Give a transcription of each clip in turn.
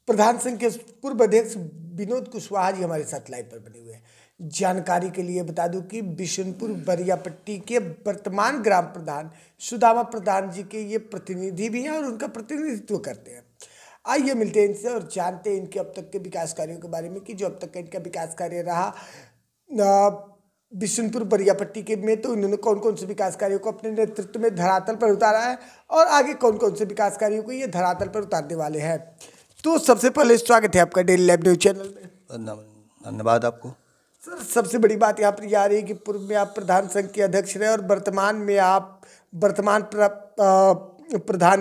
प्रधान संघ के पूर्व अध्यक्ष विनोद कुशवाहा जी हमारे साथ लाइव पर बने हुए हैं। जानकारी के लिए बता दूं कि बिशुनपुर बरियापट्टी के वर्तमान ग्राम प्रधान सुदामा प्रधान जी के ये प्रतिनिधि भी हैं और उनका प्रतिनिधित्व करते हैं। आइए मिलते हैं इनसे और जानते हैं इनके अब तक के विकास कार्यों के बारे में कि जो अब तक का इनका विकास कार्य रहा बिशुनपुर बरियापट्टी के में, तो इन्होंने कौन कौन से विकास कार्यों को अपने नेतृत्व में धरातल पर उतारा है और आगे कौन कौन से विकास कार्यों को ये धरातल पर उतारने वाले हैं। तो सबसे पहले स्वागत है आपका डेली लाइव न्यूज चैनल में। धन्यवाद आपको। सर, सबसे बड़ी बात यहाँ पर यह आ रही है कि पूर्व में आप प्रधान संघ के अध्यक्ष रहे और वर्तमान में आप प्रधान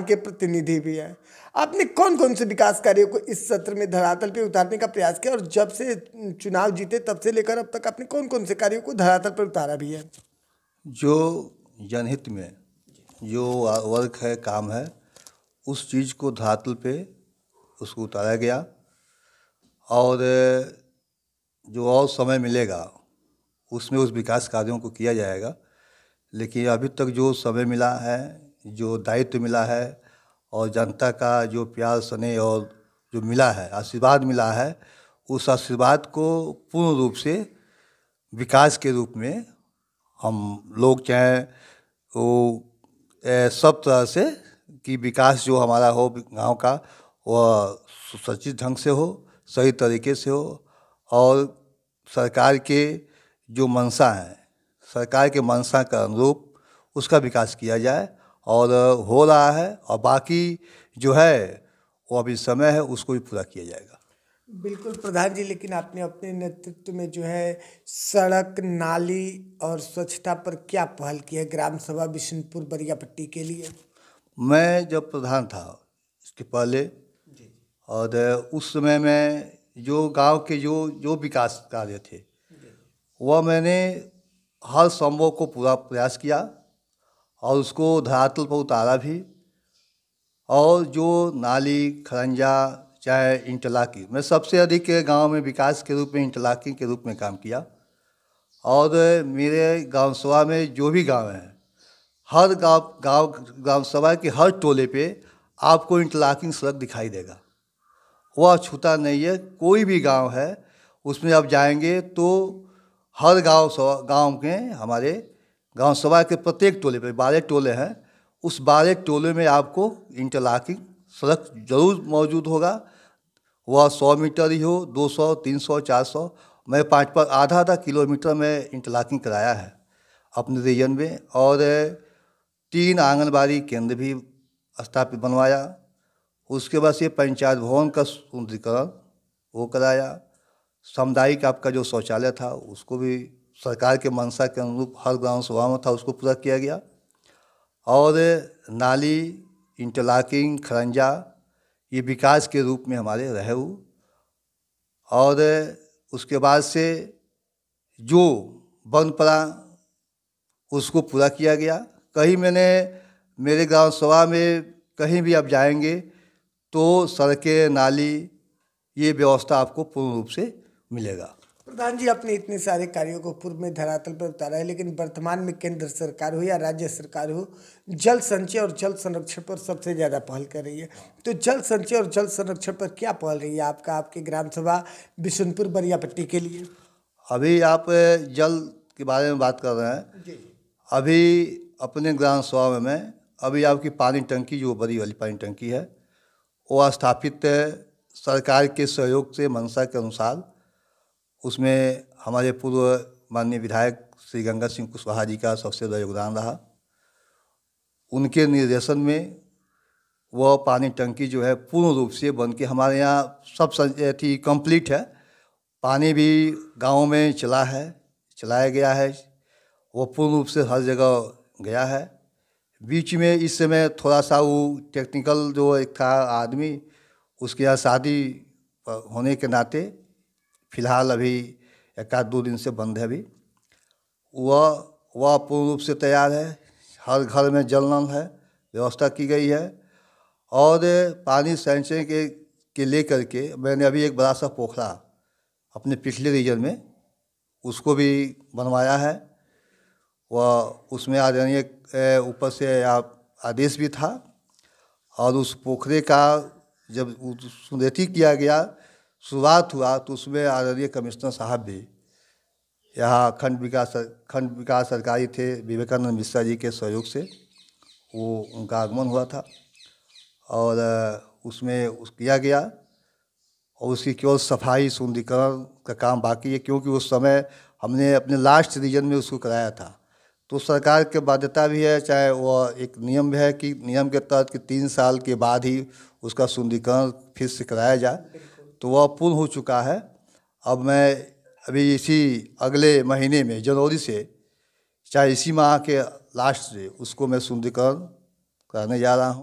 के प्रतिनिधि भी हैं। आपने कौन कौन से विकास कार्यों को इस सत्र में धरातल पे उतारने का प्रयास किया और जब से चुनाव जीते तब से लेकर अब तक आपने कौन कौन से कार्यों को धरातल पर उतारा भी है? जो जनहित में जो वर्क है, काम है, उस चीज़ को धरातल पे उसको उतारा गया और जो और समय मिलेगा उसमें उस विकास कार्यों को किया जाएगा। लेकिन अभी तक जो समय मिला है, जो दायित्व मिला है और जनता का जो प्यार स्नेह और जो मिला है, आशीर्वाद मिला है, उस आशीर्वाद को पूर्ण रूप से विकास के रूप में हम लोग चाहें वो सब तरह से कि विकास जो हमारा हो गांव का वह सुसज्जित ढंग से हो, सही तरीके से हो और सरकार के जो मंशा है, सरकार के मंशा का अनुरूप उसका विकास किया जाए और हो रहा है और बाकी जो है वो अभी समय है उसको भी पूरा किया जाएगा। बिल्कुल प्रधान जी, लेकिन आपने अपने नेतृत्व में जो है सड़क, नाली और स्वच्छता पर क्या पहल की है ग्राम सभा बिशुनपुर बरियापट्टी के लिए? मैं जब प्रधान था इसके पहले और उस समय में जो गांव के जो विकास कार्य थे वह मैंने हर संभव को पूरा प्रयास किया और उसको धरातल पर उतारा भी। और जो नाली, खरंजा, चाहे इंटरलॉकिंग, मैं सबसे अधिक गांव में विकास के रूप में इंटरलॉकिंग के रूप में काम किया। और मेरे गांव सभा में जो भी गांव हैं, हर गांव सभा के हर टोले पे आपको इंटरलॉकिंग सड़क दिखाई देगा, वह छूता नहीं है। कोई भी गांव है उसमें आप जाएंगे तो हर गांव के हमारे गांव सभा के प्रत्येक टोले पे 12 टोले हैं, उस 12 टोले में आपको इंटरलॉकिंग सड़क जरूर मौजूद होगा। वह 100 मीटर ही हो, 200, 300, 400, मैं 5 आधा किलोमीटर में इंटरलॉकिंग कराया है अपने रीजन में। और 3 आंगनबाड़ी केंद्र भी स्थापित बनवाया। उसके बाद ये पंचायत भवन का सुंदरीकरण वो कराया। सामुदायिक आपका जो शौचालय था उसको भी सरकार के मंशा के अनुरूप हर ग्राम सभा में था, उसको पूरा किया गया। और नाली, इंटरलॉकिंग, खरंजा ये विकास के रूप में हमारे रहे हुए। और उसके बाद से जो बंद पड़ा उसको पूरा किया गया। कहीं मैंने मेरे ग्राम सभा में कहीं भी आप जाएंगे तो सड़कें, नाली ये व्यवस्था आपको पूर्ण रूप से मिलेगा। प्रधान जी, आपने इतने सारे कार्यों को पूर्व में धरातल पर उतारा है, लेकिन वर्तमान में केंद्र सरकार हो या राज्य सरकार हो, जल संचय और जल संरक्षण पर सबसे ज़्यादा पहल कर रही है। तो जल संचय और जल संरक्षण पर क्या पहल रही है आपके ग्राम सभा बिशुनपुर बरियापट्टी के लिए? अभी आप जल के बारे में बात कर रहे हैं जी। अभी अपने ग्राम सभा में अभी आपकी पानी टंकी, जो बड़ी वाली पानी टंकी है, वो स्थापित सरकार के सहयोग से मंशा के अनुसार। उसमें हमारे पूर्व माननीय विधायक श्री गंगा सिंह कुशवाहा जी का सबसे बड़ा योगदान रहा। उनके निर्देशन में वह पानी टंकी जो है पूर्ण रूप से बन के हमारे यहाँ सब थी कंप्लीट है। पानी भी गाँव में चलाया गया है, वो पूर्ण रूप से हर जगह गया है। बीच में इस समय थोड़ा सा वो टेक्निकल जो एक था आदमी, उसके यहाँ शादी होने के नाते फिलहाल अभी 1-2 दिन से बंद है। अभी वह पूर्ण रूप से तैयार है। हर घर में जल नल है, व्यवस्था की गई है। और पानी संचय के लेकर के मैंने अभी एक बड़ा सा पोखरा अपने पिछले रीजन में उसको भी बनवाया है। वह उसमें आदरणीय ऊपर से आप आदेश भी था और उस पोखरे का जब सुंदेती किया गया, शुरुआत हुआ, तो उसमें आदरणीय कमिश्नर साहब भी यहाँ खंड विकास अधिकारी थे विवेकानंद मिश्रा जी के सहयोग से वो उनका आगमन हुआ था और उसमें किया गया और उसकी केवल सफाई सुंदरीकरण का काम बाकी है, क्योंकि उस समय हमने अपने लास्ट रीजन में उसको कराया था। तो सरकार की बाध्यता भी है, चाहे वह एक नियम भी है कि नियम के तहत कि 3 साल के बाद ही उसका सुंदरीकरण फिर से कराया जाए, तो वह पूर्ण हो चुका है। अब मैं अभी इसी अगले महीने में जनवरी से, चाहे इसी माह के लास्ट से, उसको मैं सुंदरीकरण कराने जा रहा हूँ।